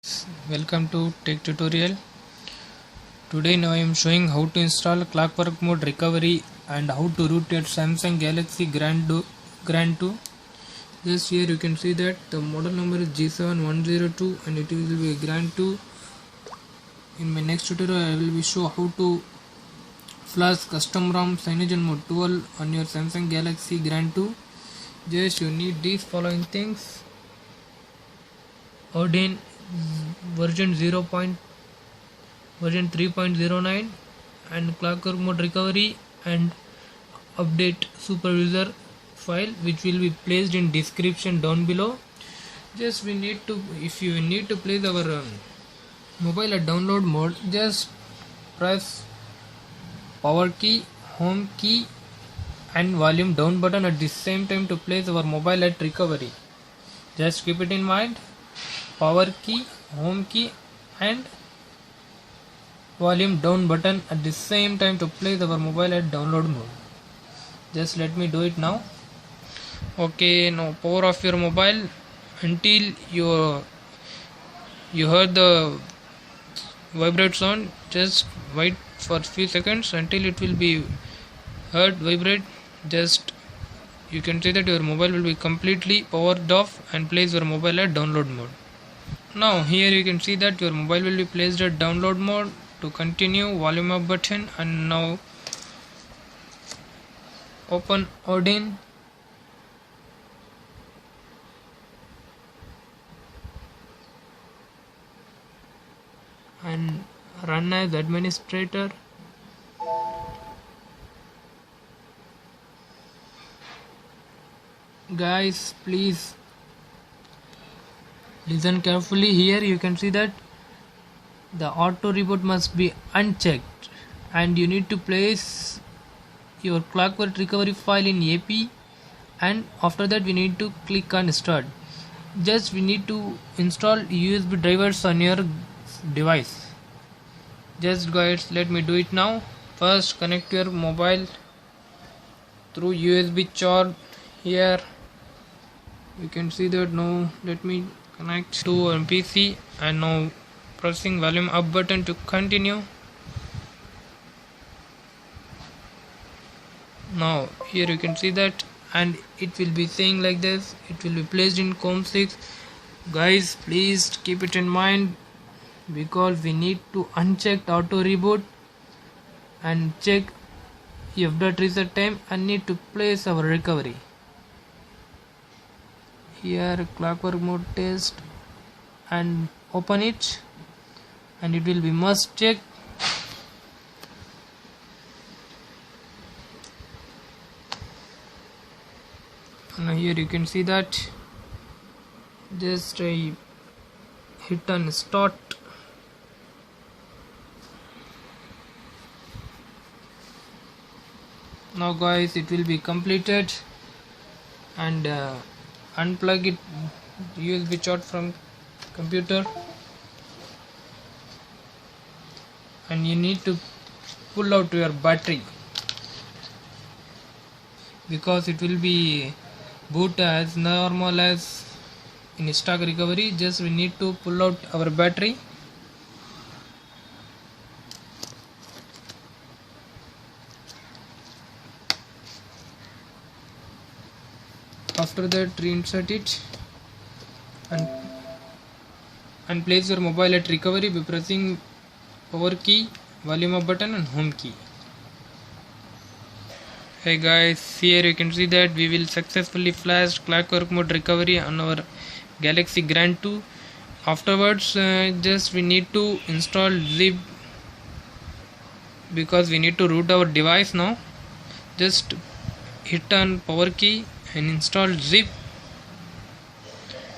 Welcome to Tech Tutorial. Today now I am showing how to install Clockwork Mode Recovery and how to root your Samsung Galaxy Grand 2. Just here you can see that the model number is G7102 and it will be Grand 2. In my next tutorial I will be show how to flash custom ROM Cyanogen Mode 12 on your Samsung Galaxy Grand 2. Just you need these following things: Odin version 3.09 and Clockwork Mode Recovery and update superuser file, which will be placed in description down below. Just we need to, if you need to place our mobile at download mode, just press power key, home key and volume down button at the same time to place our mobile at recovery. Just keep it in mind: power key, home key and volume down button at the same time to place our mobile at download mode. Just let me do it now. Okay, now power off your mobile until you heard the vibrate sound. Just wait for few seconds until it will be heard vibrate. Just you can see that your mobile will be completely powered off and place your mobile at download mode. Now here you can see that your mobile will be placed at download mode. To continue, volume up button, and now open Odin and run as administrator. Guys, please listen carefully. Here you can see that the auto reboot must be unchecked and you need to place your Clockwork recovery file in AP, and after that we need to click on start. Just we need to install USB drivers on your device. Just guys, let me do it now. First connect your mobile through USB charge. Here you can see that. Now let me connect to PC and now pressing volume up button to continue. Now here you can see that, and it will be saying like this: it will be placed in COM6. Guys, please keep it in mind because we need to uncheck auto reboot and check if that reset time and need to place our recovery. Here Clockwork mode test and open it, and it will be must check. Now here you can see that. Just I hit on start. Now guys, it will be completed, and unplug it USB charge from computer, and you need to pull out your battery because it will be boot as normal as in stock recovery. Just we need to pull out our battery. After that, reinsert it and place your mobile at recovery by pressing power key, volume up button and home key. Hey guys, here you can see that we will successfully flash Clockwork Mode Recovery on our Galaxy Grand 2. Afterwards, just we need to install zip because we need to root our device now. Just hit on power key and install zip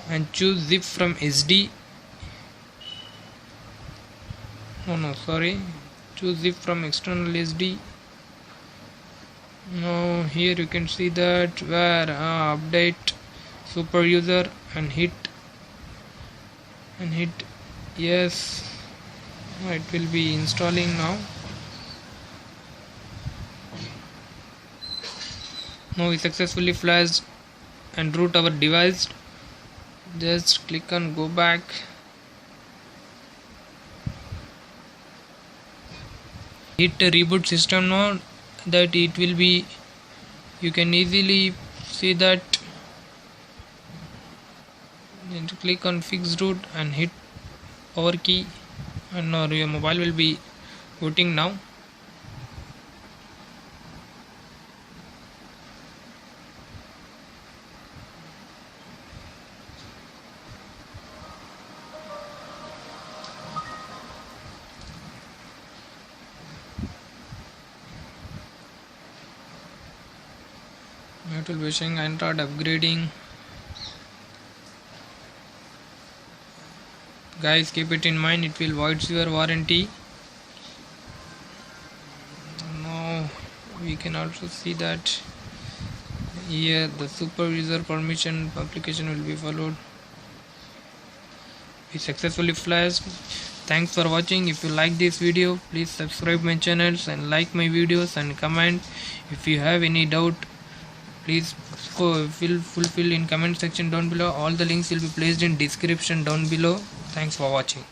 and choose zip from SD. Choose zip from external SD. Now here you can see that where update super user and hit yes. It will be installing now. Now we successfully flashed and root our device. Just click on go back hit a reboot system now, that it will be, you can easily see that, and click on fix root and hit power key, and now your mobile will be booting now. It will be showing Android upgrading. Guys, keep it in mind, it will void your warranty. Now we can also see that here the supervisor permission application will be followed. We successfully flashed. Thanks for watching. If you like this video, please subscribe my channels and like my videos and comment. If you have any doubt, please fulfill in comment section down below. All the links will be placed in description down below. Thanks for watching.